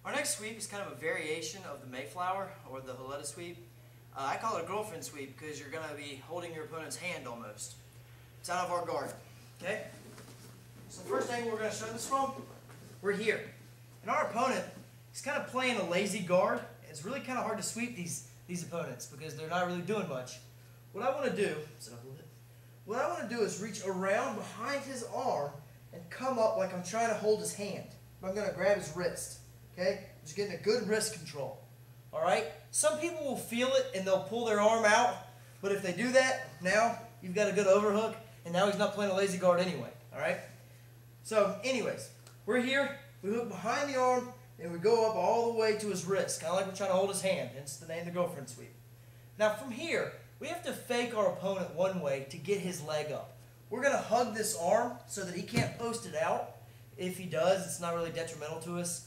Our next sweep is kind of a variation of the Mayflower or the Haleta sweep. I call it a girlfriend sweep because you're going to be holding your opponent's hand almost. It's out of our guard. Okay? So the first angle we're going to show this from, we're here. And our opponent is kind of playing a lazy guard. It's really kind of hard to sweep these opponents because they're not really doing much. What I want to do, is reach around behind his arm and come up like I'm trying to hold his hand. I'm going to grab his wrist. Okay? Just getting a good wrist control. Alright? Some people will feel it and they'll pull their arm out, but if they do that, now you've got a good overhook, and now he's not playing a lazy guard anyway. Alright? So, anyways, we're here, we hook behind the arm, and we go up all the way to his wrist, kind of like we're trying to hold his hand, hence the name the girlfriend sweep. Now from here, we have to fake our opponent one way to get his leg up. We're going to hug this arm so that he can't post it out. If he does, it's not really detrimental to us.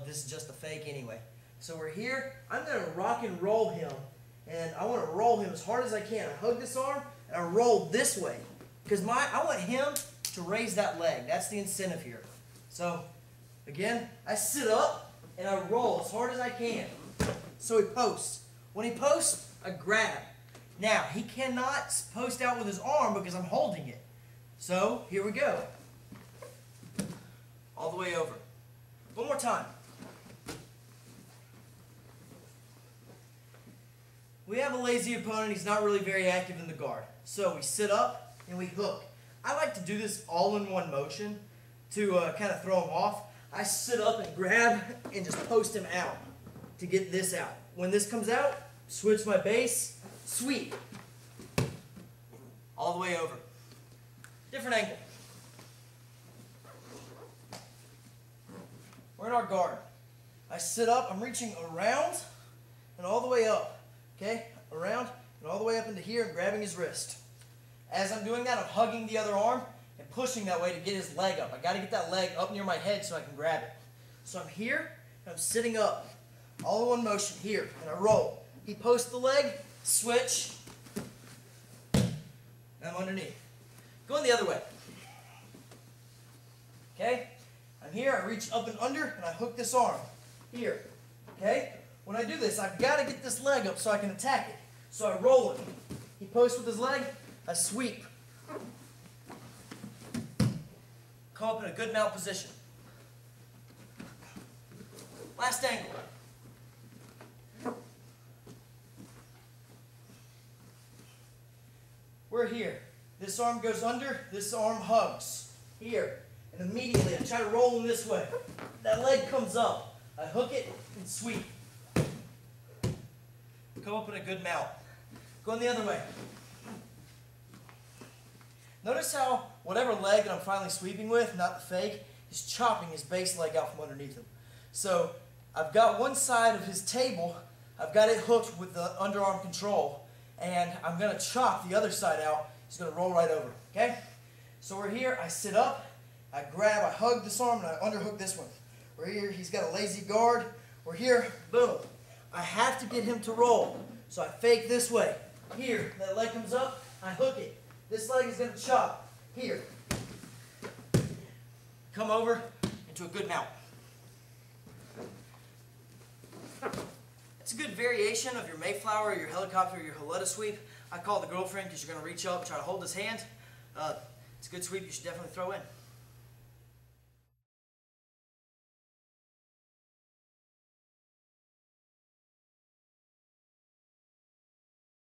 This is just a fake anyway. So we're here. I'm going to rock and roll him, and I want to roll him as hard as I can. I hug this arm, and I roll this way because I want him to raise that leg. That's the incentive here. So again, I sit up, and I roll as hard as I can. So he posts. When he posts, I grab. Now, he cannot post out with his arm because I'm holding it. So here we go. All the way over. One more time. We have a lazy opponent. He's not really very active in the guard. So we sit up and we hook. I like to do this all in one motion to kind of throw him off. I sit up and grab and just post him out to get this out. When this comes out, switch my base, sweep. All the way over. Different angle. We're in our guard. I sit up, I'm reaching around and all the way up. Okay? Around and all the way up into here and grabbing his wrist. As I'm doing that, I'm hugging the other arm and pushing that way to get his leg up. I got to get that leg up near my head so I can grab it. So I'm here and I'm sitting up. All in one motion here. And I roll. He posts the leg, switch, and I'm underneath. Going the other way. Okay? I'm here, I reach up and under, and I hook this arm. Here. Okay? When I do this, I've got to get this leg up so I can attack it. So I roll it. He posts with his leg, I sweep. Come up in a good mount position. Last angle. We're here. This arm goes under, this arm hugs. Here. And immediately I try to roll him this way. That leg comes up. I hook it and sweep. Come up in a good mount. Going the other way. Notice how whatever leg that I'm finally sweeping with, not the fake, is chopping his base leg out from underneath him. So I've got one side of his table, I've got it hooked with the underarm control, and I'm going to chop the other side out. He's going to roll right over. Okay? So we're here, I sit up, I grab, I hug this arm, and I underhook this one. We're here, he's got a lazy guard. We're here, boom. I have to get him to roll. So I fake this way. Here, that leg comes up, I hook it. This leg is going to chop. Here. Come over into a good mount. It's a good variation of your Mayflower, your helicopter, or your Haleta sweep. I call it the girlfriend because you're going to reach up, try to hold his hand. It's a good sweep you should definitely throw in.